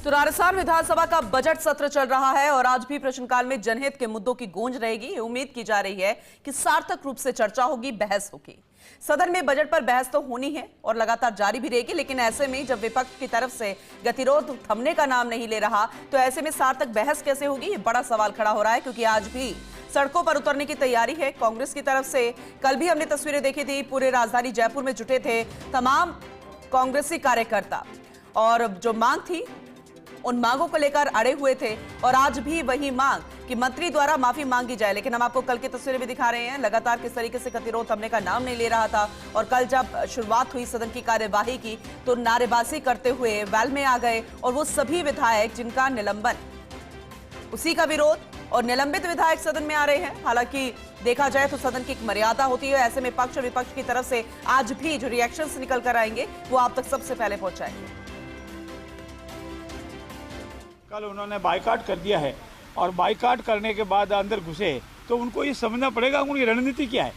तो राजस्थान विधानसभा का बजट सत्र चल रहा है और आज भी प्रश्नकाल में जनहित के मुद्दों की गूंज रहेगी। उम्मीद की जा रही है कि सार्थक रूप से चर्चा होगी, बहस होगी। सदन में बजट पर बहस तो होनी है और लगातार जारी भी रहेगी, लेकिन ऐसे में जब विपक्ष की तरफ से गतिरोध थमने का नाम नहीं ले रहा, तो ऐसे में सार्थक बहस कैसे होगी, ये बड़ा सवाल खड़ा हो रहा है। क्योंकि आज भी सड़कों पर उतरने की तैयारी है कांग्रेस की तरफ से। कल भी हमने तस्वीरें देखी थी, पूरे राजधानी जयपुर में जुटे थे तमाम कांग्रेसी कार्यकर्ता और जो मांग थी उन मांगों को लेकर अड़े हुए थे। और आज भी वही मांग कि मंत्री द्वारा माफी मांगी जाए, लेकिन हम आपको कल की तस्वीरें भी दिखा रहे हैं। लगातार किस तरीके से गतिरोध थमने का नाम नहीं ले रहा था और कल जब शुरुआत हुई सदन की कार्यवाही की तो नारेबाजी करते हुए वैल में आ गए और वो सभी विधायक जिनका निलंबन, उसी का विरोध और निलंबित विधायक सदन में आ रहे हैं। हालांकि देखा जाए तो सदन की एक मर्यादा होती है, ऐसे में पक्ष और विपक्ष की तरफ से आज भी जो रिएक्शंस निकल कर आएंगे वो आप तक सबसे पहले पहुंचाएंगे। कल उन्होंने बाइकाट कर दिया है और बाइकाट करने के बाद अंदर घुसे तो उनको ये समझना पड़ेगा उनकी रणनीति क्या है।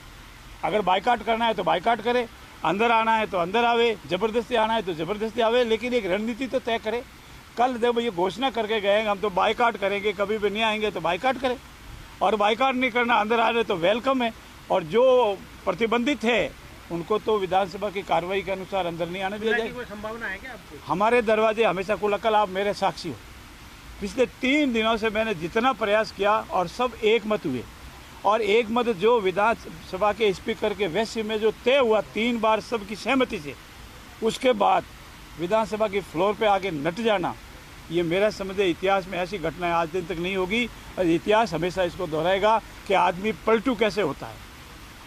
अगर बाइकाट करना है तो बाइकाट करे, अंदर आना है तो अंदर आवे, जबरदस्ती आना है तो जबरदस्ती आवे, लेकिन एक रणनीति तो तय करे। कल जब ये घोषणा करके गए हम तो बाइकाट करेंगे, कभी भी नहीं आएंगे तो बाइकाट करें, और बाइकाट नहीं करना, अंदर आ रहे तो वेलकम है। और जो प्रतिबंधित है उनको तो विधानसभा की कार्रवाई के अनुसार अंदर नहीं आने दिया जाए। कोई संभावना है क्या आपको? हमारे दरवाजे हमेशा खुला। कल आप मेरे साक्षी हो, पिछले 3 दिनों से मैंने जितना प्रयास किया और सब एक मत हुए, और एक मत जो विधानसभा के स्पीकर के वैश्य में जो तय हुआ 3 बार सबकी सहमति से, उसके बाद विधानसभा की फ्लोर पे आके नट जाना, ये मेरा समझे इतिहास में ऐसी घटनाएं आज दिन तक नहीं होगी। और इतिहास हमेशा इसको दोहराएगा कि आदमी पलटू कैसे होता है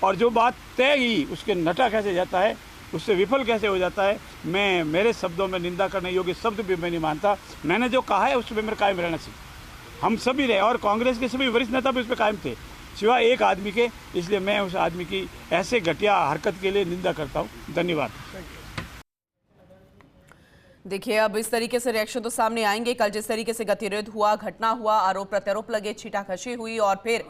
और जो बात तय ही उसके नटा कैसे जाता है, उससे विफल कैसे हो जाता है। मैं मेरे शब्दों में निंदा करने योग्य शब्द भी मैं नहीं मानता। मैंने जो कहा है उस पर मेरे कायम रहना चाहिए। हम सभी रहे और कांग्रेस के सभी वरिष्ठ नेता भी उस पर कायम थे, सिवाय एक आदमी के। इसलिए मैं उस आदमी की ऐसे घटिया हरकत के लिए निंदा करता हूँ। धन्यवाद। देखिए, अब इस तरीके से रिएक्शन तो सामने आएंगे। कल जिस तरीके से गतिरोध हुआ, घटना हुआ, आरोप प्रत्यारोप लगे, छीटाकशी हुई और फिर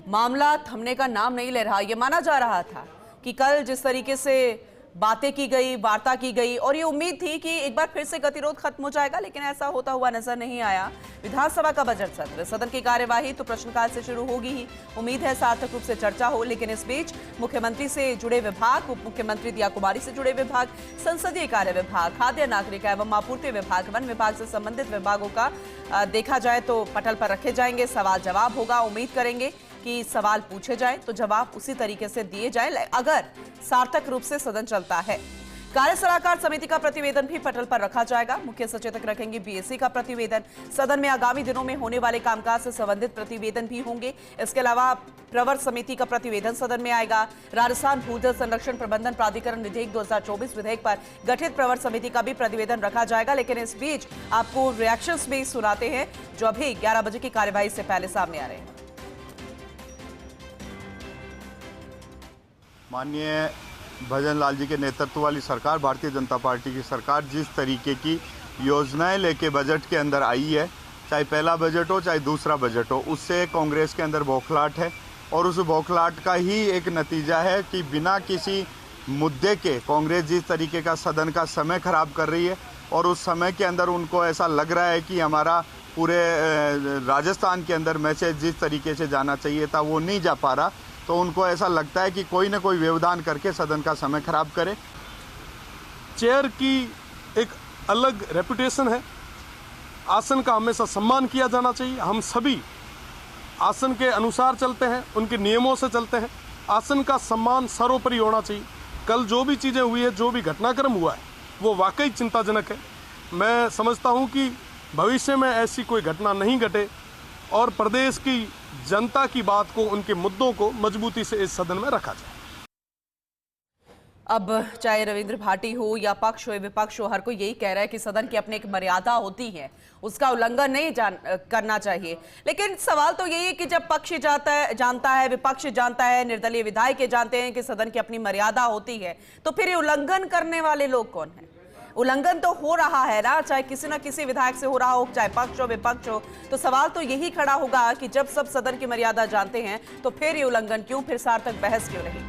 मामला थमने का नाम नहीं ले रहा। ये माना जा रहा था कि कल जिस तरीके से बातें की गई, वार्ता की गई और ये उम्मीद थी कि एक बार फिर से गतिरोध खत्म हो जाएगा, लेकिन ऐसा होता हुआ नजर नहीं आया। विधानसभा का बजट सत्र, सदन की कार्यवाही तो प्रश्नकाल से शुरू होगी ही। उम्मीद है सार्थक रूप से चर्चा हो, लेकिन इस बीच मुख्यमंत्री से जुड़े विभाग, उप मुख्यमंत्री दिया कुमारी से जुड़े विभाग, संसदीय कार्य विभाग, खाद्य नागरिक एवं आपूर्ति विभाग, वन विभाग से संबंधित विभागों का देखा जाए तो पटल पर रखे जाएंगे। सवाल जवाब होगा। उम्मीद करेंगे कि सवाल पूछे जाए तो जवाब उसी तरीके से दिए जाए अगर सार्थक रूप से सदन चलता है। कार्य सलाहकार समिति का प्रतिवेदन भी पटल पर रखा जाएगा। मुख्य सचेतक रखेंगे बीएससी का प्रतिवेदन। सदन में आगामी दिनों में होने वाले कामकाज से संबंधित प्रतिवेदन भी होंगे। इसके अलावा प्रवर समिति का प्रतिवेदन सदन में आएगा। राजस्थान भूजल संरक्षण प्रबंधन प्राधिकरण विधेयक 2024 विधेयक पर गठित प्रवर समिति का भी प्रतिवेदन रखा जाएगा। लेकिन इस बीच आपको रिएक्शंस भी सुनाते हैं जो अभी 11 बजे की कार्यवाही से पहले सामने आ रहे हैं। माननीय भजन लाल जी के नेतृत्व वाली सरकार, भारतीय जनता पार्टी की सरकार जिस तरीके की योजनाएं लेके बजट के अंदर आई है, चाहे पहला बजट हो चाहे दूसरा बजट हो, उससे कांग्रेस के अंदर बौखलाहट है। और उस बौखलाहट का ही एक नतीजा है कि बिना किसी मुद्दे के कांग्रेस जिस तरीके का सदन का समय खराब कर रही है और उस समय के अंदर उनको ऐसा लग रहा है कि हमारा पूरे राजस्थान के अंदर मैसेज जिस तरीके से जाना चाहिए था वो नहीं जा पा रहा, तो उनको ऐसा लगता है कि कोई ना कोई व्यवधान करके सदन का समय खराब करे। चेयर की एक अलग रेपुटेशन है, आसन का हमेशा सम्मान किया जाना चाहिए। हम सभी आसन के अनुसार चलते हैं, उनके नियमों से चलते हैं। आसन का सम्मान सर्वोपरि होना चाहिए। कल जो भी चीज़ें हुई है, जो भी घटनाक्रम हुआ है, वो वाकई चिंताजनक है। मैं समझता हूँ कि भविष्य में ऐसी कोई घटना नहीं घटे और प्रदेश की जनता की बात को, उनके मुद्दों को मजबूती से इस सदन में रखा जाए। अब चाहे रविंद्र भाटी हो या पक्ष हो विपक्ष हो, हर कोई यही कह रहा है कि सदन की अपनी एक मर्यादा होती है, उसका उल्लंघन नहीं करना चाहिए। लेकिन सवाल तो यही है कि जब पक्ष जानता है, विपक्ष जानता है, निर्दलीय विधायक जानते हैं कि सदन की अपनी मर्यादा होती है, तो फिर ये उल्लंघन करने वाले लोग कौन हैं? उल्लंघन तो हो रहा है ना, चाहे किसी ना किसी विधायक से हो रहा हो, चाहे पक्ष हो विपक्ष हो। तो सवाल तो यही खड़ा होगा कि जब सब सदन की मर्यादा जानते हैं तो फिर ये उल्लंघन क्यों, फिर सार्थक बहस क्यों रही?